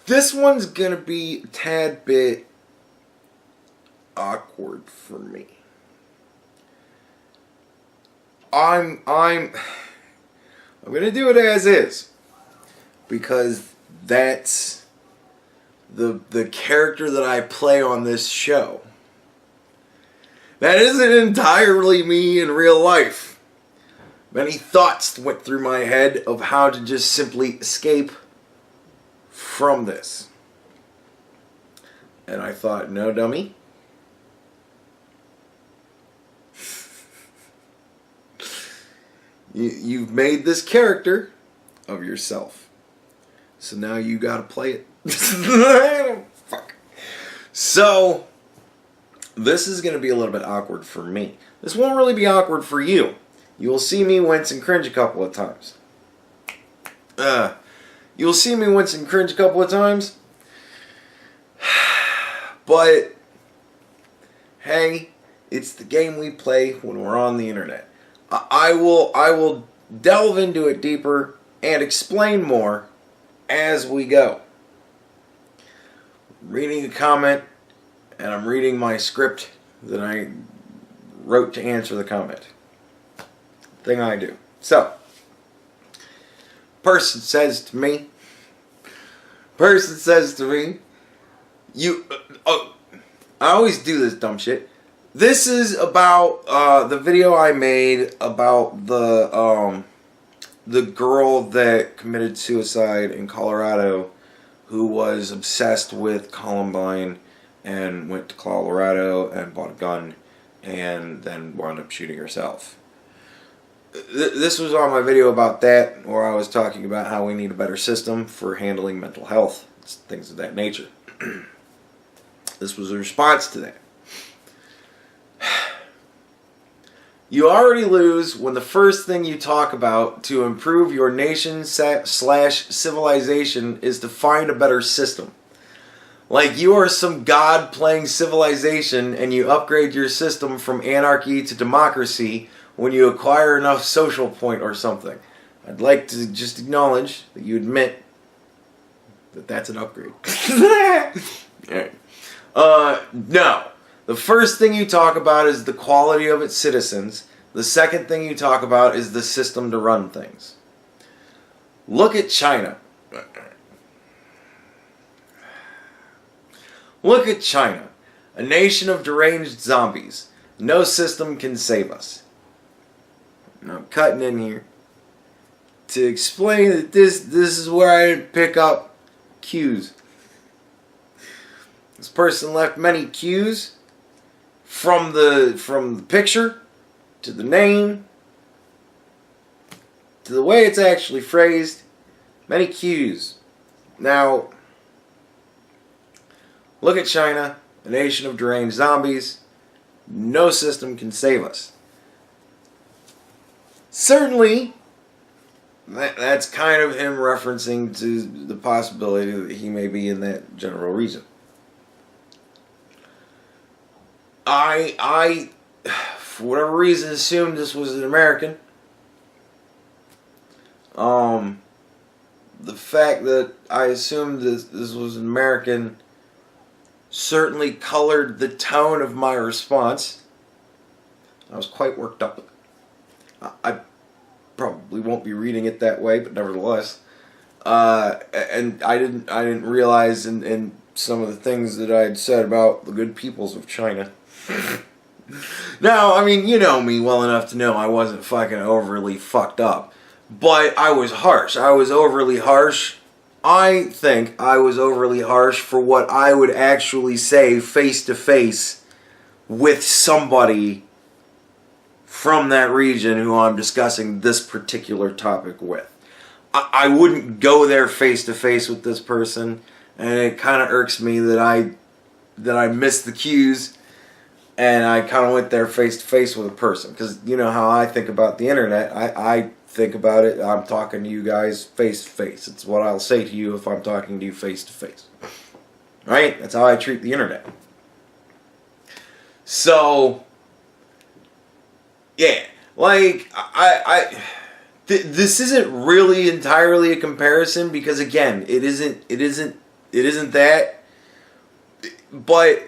This one's gonna be a tad bit awkward for me. I'm gonna do it as is, because that's the character that I play on this show. That isn't entirely me in real life. Many thoughts went through my head of how to just simply escape from this. And I thought, no, dummy. You've made this character of yourself. So now you gotta play it. Fuck. So, this is gonna be a little bit awkward for me. This won't really be awkward for you. You'll see me wince and cringe a couple of times. You'll see me wince and cringe a couple of times. But, hey, it's the game we play when we're on the internet. I will delve into it deeper and explain more as we go. I'm reading a comment, and I'm reading my script that I wrote to answer the comment. Thing I do. So, person says to me, I always do this dumb shit. This is about the video I made about the girl that committed suicide in Colorado, who was obsessed with Columbine and went to Colorado and bought a gun and then wound up shooting herself. This was on my video about that, where I was talking about how we need a better system for handling mental health, things of that nature. This was a response to that. You already lose when the first thing you talk about to improve your nation / civilization is to find a better system. Like you are some god playing civilization and you upgrade your system from anarchy to democracy when you acquire enough social point or something. I'd like to just acknowledge that you admit that that's an upgrade. Alright. No. The first thing you talk about is the quality of its citizens. The second thing you talk about is the system to run things. Look at China. Look at China, a nation of deranged zombies. No system can save us. And I'm cutting in here to explain that this is where I pick up cues. This person left many cues from the picture to the name to the way it's actually phrased. Many cues. Now, look at China, a nation of deranged zombies. No system can save us. Certainly, that's kind of him referencing to the possibility that he may be in that general region. I, for whatever reason, assumed this was an American. The fact that I assumed this was an American certainly colored the tone of my response. I was quite worked up. I probably won't be reading it that way, but nevertheless, and I didn't realize in some of the things that I had said about the good peoples of China. Now, I mean, you know me well enough to know I wasn't fucking overly fucked up, but I was harsh. I was overly harsh. I think I was overly harsh for what I would actually say face to face with somebody from that region who I'm discussing this particular topic with. I wouldn't go there face to face with this person, and it kind of irks me that I missed the cues and I kind of went there face to face with a person, because you know how I think about the internet. I think about it, I'm talking to you guys face to face. It's what I'll say to you if I'm talking to you face to face. Right? That's how I treat the internet. So, yeah, like, this isn't really entirely a comparison because again, it isn't that. But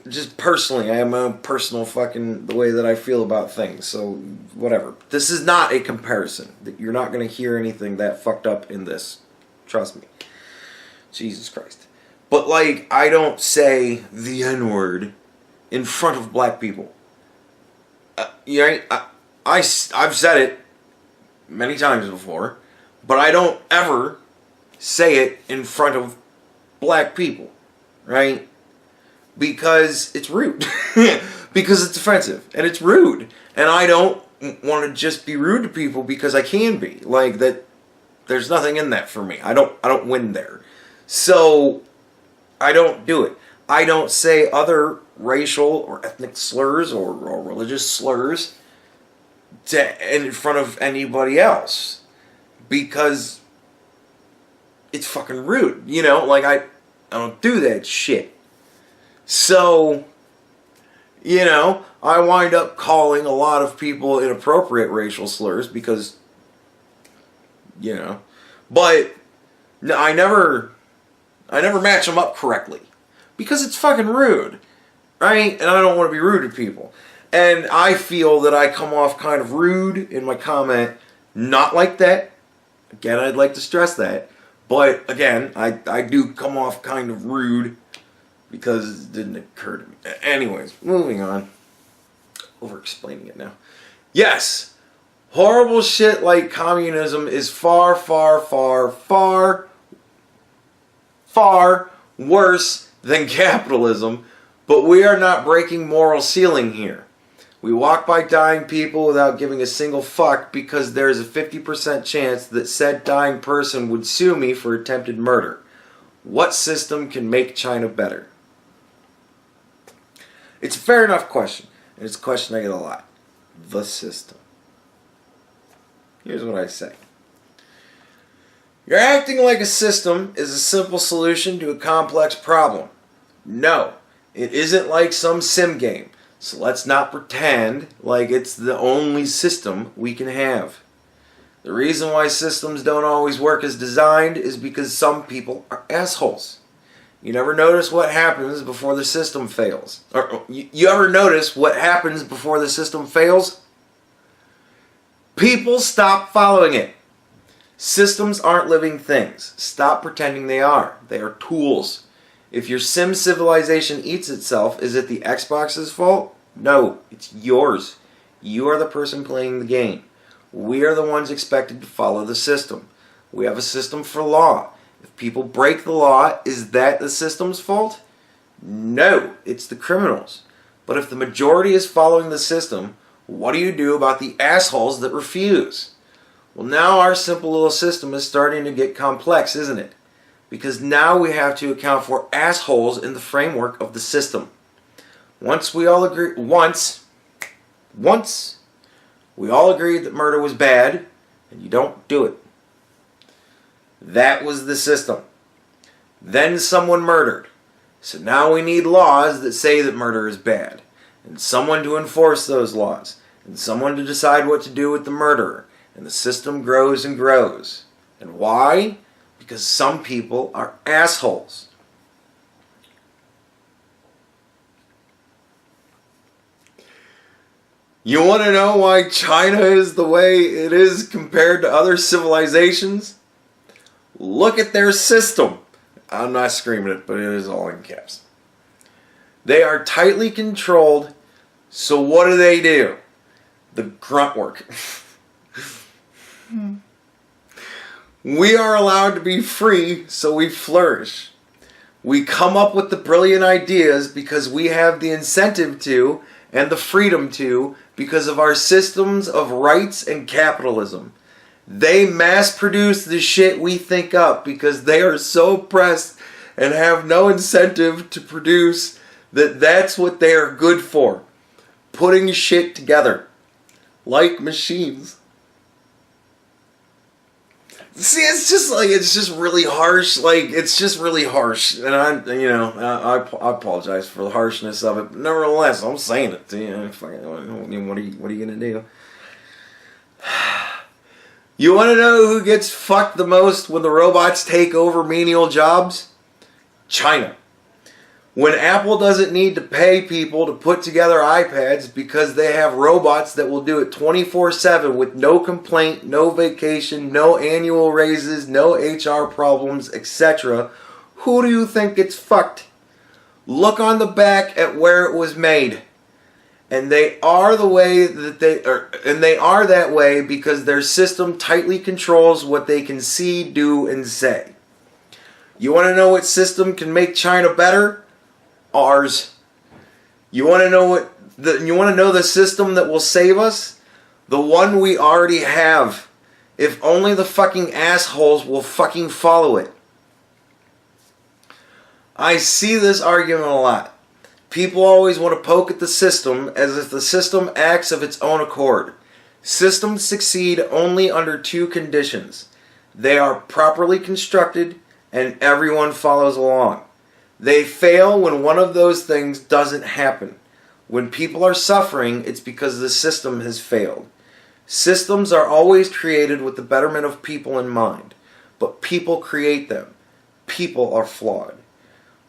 just personally, I have my own personal fucking the way that I feel about things. So whatever. This is not a comparison. You're not gonna hear anything that fucked up in this. Trust me. Jesus Christ. But like, I don't say the N-word in front of black people. I've said it many times before, but I don't ever say it in front of black people, right? Because it's rude. Because it's offensive and it's rude. And I don't want to just be rude to people because I can be. Like that, there's nothing in that for me. I don't win there. So I don't do it. I don't say other racial or ethnic slurs or religious slurs in front of anybody else because it's fucking rude. You know, like I don't do that shit. So, you know, I wind up calling a lot of people inappropriate racial slurs because, you know, but I never match them up correctly because it's fucking rude, right? And I don't want to be rude to people. And I feel that I come off kind of rude in my comment, not like that. Again, I'd like to stress that. But again, I do come off kind of rude because it didn't occur to me. Anyways, moving on. Over-explaining it now. Yes, horrible shit like communism is far, far, far, far, far worse than capitalism, but we are not breaking moral ceiling here. We walk by dying people without giving a single fuck because there is a 50% chance that said dying person would sue me for attempted murder. What system can make China better? It's a fair enough question, and it's a question I get a lot. The system. Here's what I say. You're acting like a system is a simple solution to a complex problem. No, it isn't like some sim game. So let's not pretend like it's the only system we can have. The reason why systems don't always work as designed is because some people are assholes. You never notice what happens before the system fails. Or you ever notice what happens before the system fails? People stop following it. Systems aren't living things. Stop pretending they are. They are tools. If your sim civilization eats itself, is it the Xbox's fault? No, it's yours. You are the person playing the game. We are the ones expected to follow the system. We have a system for law. If people break the law, is that the system's fault? No, it's the criminals. But if the majority is following the system, what do you do about the assholes that refuse? Well, now our simple little system is starting to get complex, isn't it? Because now we have to account for assholes in the framework of the system. Once we all agreed that murder was bad, and you don't do it. That was the system. Then someone murdered. So now we need laws that say that murder is bad, and someone to enforce those laws, and someone to decide what to do with the murderer. And the system grows and grows. And why? Because some people are assholes. You want to know why China is the way it is compared to other civilizations? Look at their system. I'm not screaming it, but it is all in caps. They are tightly controlled, so what do? The grunt work. We are allowed to be free, so we flourish. We come up with the brilliant ideas because we have the incentive to and the freedom to because of our systems of rights and capitalism. They mass produce the shit we think up because they are so oppressed and have no incentive to produce that. That's what they are good for. Putting shit together. Like machines. See, it's just really harsh. It's just really harsh, and I apologize for the harshness of it. But nevertheless, I'm saying it. What are you gonna do? You want to know who gets fucked the most when the robots take over menial jobs? China. When Apple doesn't need to pay people to put together iPads because they have robots that will do it 24/7 with no complaint, no vacation, no annual raises, no HR problems, etc., who do you think gets fucked? Look on the back at where it was made. And they are the way that they are, and they are that way because their system tightly controls what they can see, do, and say. You want to know what system can make China better? Ours. You want to know the system that will save us? The one we already have. If only the fucking assholes will fucking follow it. I see this argument a lot. People always want to poke at the system as if the system acts of its own accord. Systems succeed only under two conditions. They are properly constructed and everyone follows along. They fail when one of those things doesn't happen. When people are suffering, it's because the system has failed. Systems are always created with the betterment of people in mind, but people create them. People are flawed.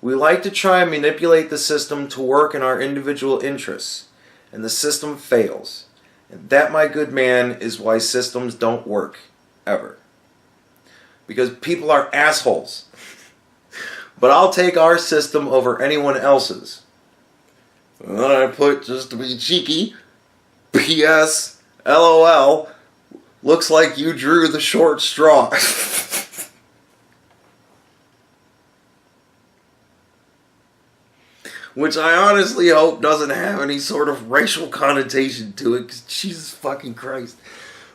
We like to try and manipulate the system to work in our individual interests, and the system fails. And that, my good man, is why systems don't work, ever. Because people are assholes. But I'll take our system over anyone else's. And then I put, just to be cheeky, P.S. LOL, looks like you drew the short straw. Which I honestly hope doesn't have any sort of racial connotation to it, because Jesus fucking Christ.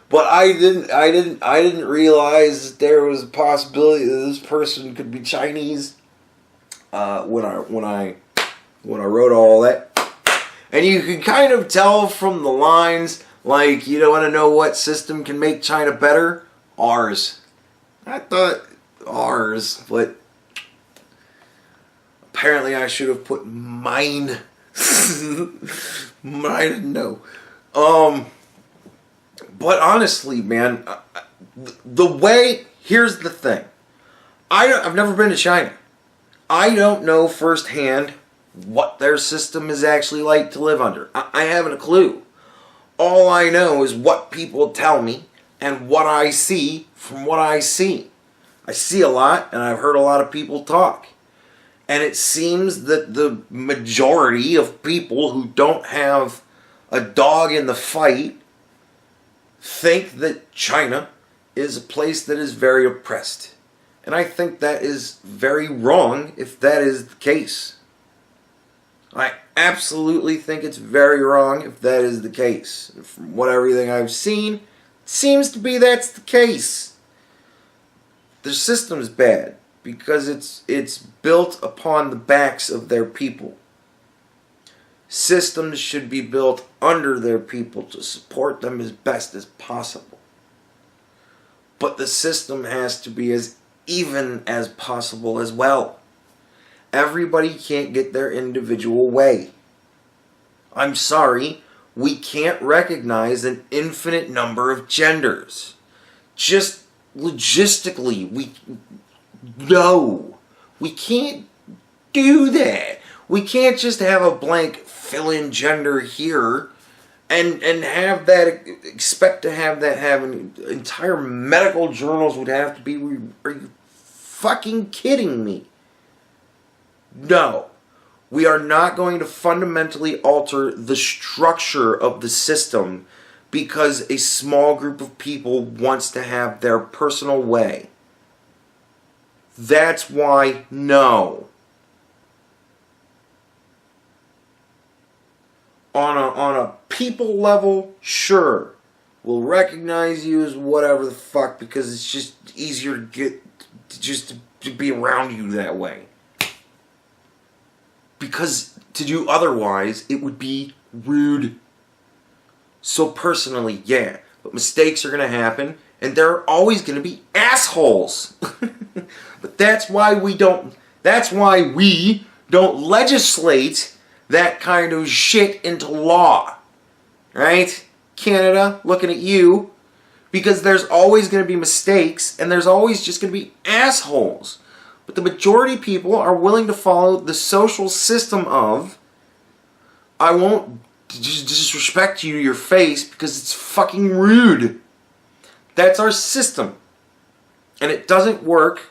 But I didn't realize that there was a possibility that this person could be Chinese when I wrote all that. And you can kind of tell from the lines, like, you don't want to know what system can make China better? Ours. I thought ours, but apparently I should have put mine. I didn't know. But honestly, man, here's the thing. I've never been to China. I don't know firsthand what their system is actually like to live under. I haven't a clue. All I know is what people tell me and what I see from what I see. I see a lot, and I've heard a lot of people talk. And it seems that the majority of people who don't have a dog in the fight think that China is a place that is very oppressed. And I think that is very wrong if that is the case. I absolutely think it's very wrong if that is the case. From everything I've seen, it seems to be that's the case. Their system is bad because it's built upon the backs of their people. Systems should be built under their people to support them as best as possible. But the system has to be as even as possible as well. Everybody can't get their individual way. I'm sorry, we can't recognize an infinite number of genders. Just logistically, we can't do that. We can't just have a blank fill-in gender here and have that, expect to have that happen. Entire medical journals would have to be, are you fucking kidding me? No. We are not going to fundamentally alter the structure of the system because a small group of people wants to have their personal way. That's why, no. On a people level, sure. We'll recognize you as whatever the fuck because it's just easier to get, to be around you that way. Because to do otherwise, it would be rude. So personally, yeah. But mistakes are going to happen, and there are always going to be assholes. But that's why we don't legislate that kind of shit into law. Right? Canada, looking at you. Because there's always going to be mistakes, and there's always just going to be assholes. But the majority of people are willing to follow the social system of, I won't disrespect you to your face because it's fucking rude. That's our system. And it doesn't work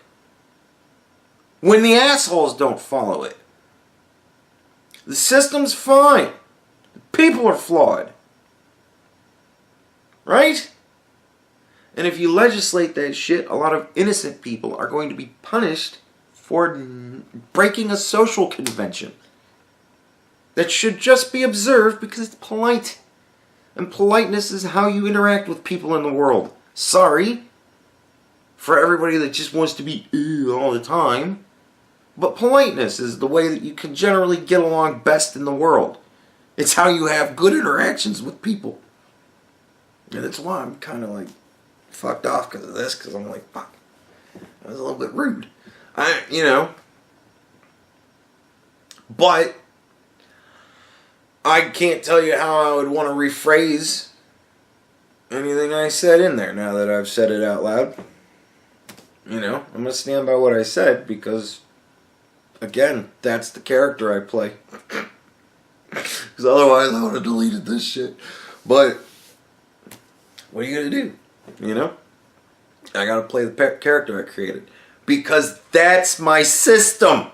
when the assholes don't follow it. The system's fine. The people are flawed. Right? And if you legislate that shit, a lot of innocent people are going to be punished for breaking a social convention that should just be observed because it's polite. And politeness is how you interact with people in the world. Sorry for everybody that just wants to be all the time. But politeness is the way that you can generally get along best in the world. It's how you have good interactions with people. And that's why I'm kind of like fucked off because of this. Because I'm like, fuck, that was a little bit rude. But I can't tell you how I would want to rephrase anything I said in there now that I've said it out loud. I'm going to stand by what I said because, again, that's the character I play. Because otherwise I would have deleted this shit. But what are you going to do? I got to play the character I created. Because that's my system.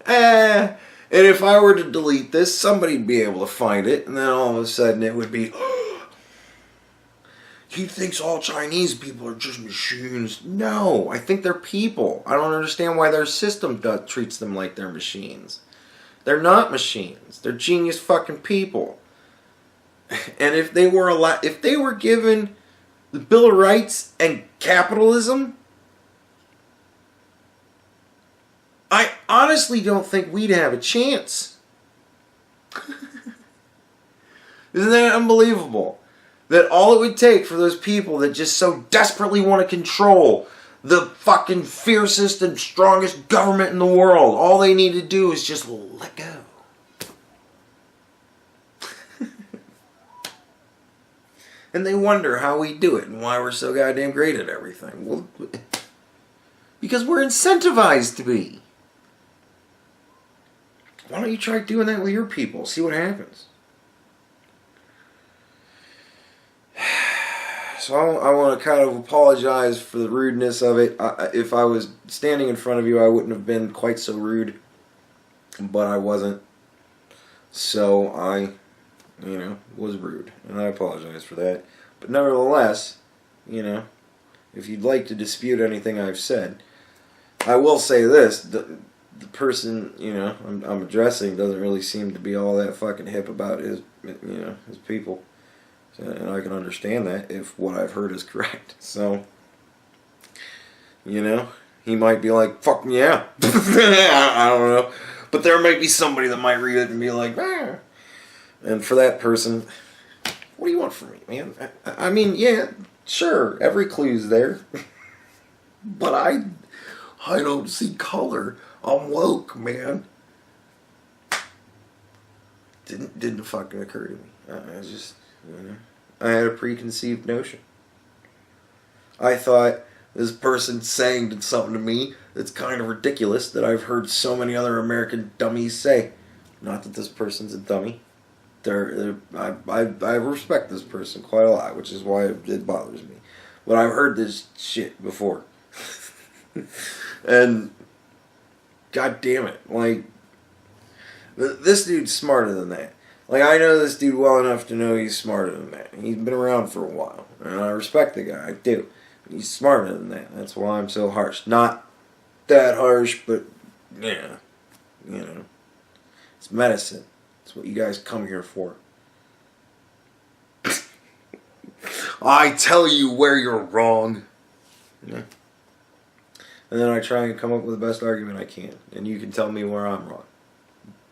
And if I were to delete this, somebody'd be able to find it. And then all of a sudden it would be, he thinks all Chinese people are just machines. No, I think they're people. I don't understand why their system treats them like they're machines. They're not machines. They're genius fucking people. And if they were given the Bill of Rights and capitalism, I honestly don't think we'd have a chance. Isn't that unbelievable? That all it would take for those people that just so desperately want to control the fucking fiercest and strongest government in the world, all they need to do is just let go. And they wonder how we do it and why we're so goddamn great at everything. Well, because we're incentivized to be. Why don't you try doing that with your people? See what happens. So I want to kind of apologize for the rudeness of it. If I was standing in front of you, I wouldn't have been quite so rude. But I wasn't. So I, was rude. And I apologize for that. But nevertheless, if you'd like to dispute anything I've said, I will say this. The person, I'm addressing doesn't really seem to be all that fucking hip about his people. And I can understand that if what I've heard is correct. So, he might be like, fuck yeah. I don't know. But there might be somebody that might read it and be like, ah. And for that person, what do you want from me, man? I mean, yeah, sure, every clue's there. But I don't see color. I'm woke, man. Didn't fucking occur to me. I just, I had a preconceived notion. I thought this person saying something to me that's kind of ridiculous that I've heard so many other American dummies say. Not that this person's a dummy. I respect this person quite a lot, which is why it bothers me. But I've heard this shit before. And God damn it, like, this dude's smarter than that. Like, I know this dude well enough to know he's smarter than that. He's been around for a while, and I respect the guy, I do. He's smarter than that. That's why I'm so harsh. Not that harsh, but, yeah, it's medicine. It's what you guys come here for. I tell you where you're wrong. And then I try and come up with the best argument I can. And you can tell me where I'm wrong.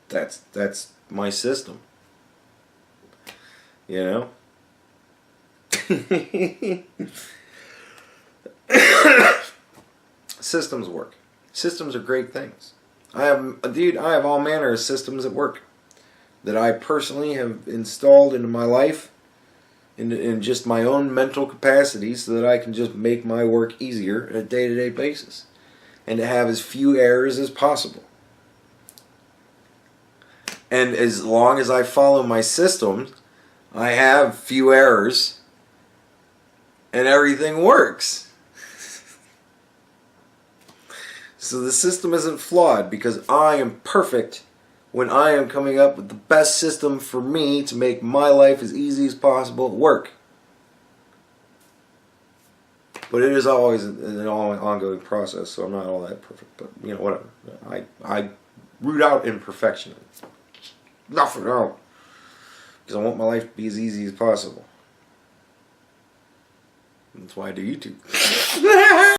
That's my system. Systems work. Systems are great things. I have all manner of systems at work. that I personally have installed into my life, in just my own mental capacity, so that I can just make my work easier on a day-to-day basis, and to have as few errors as possible. And as long as I follow my systems, I have few errors, and everything works. So the system isn't flawed, because I am perfect when I am coming up with the best system for me to make my life as easy as possible work. But it is always an ongoing process, so I'm not all that perfect. But, you know, whatever. I root out imperfection. Nothing out. Because I want my life to be as easy as possible. That's why I do YouTube.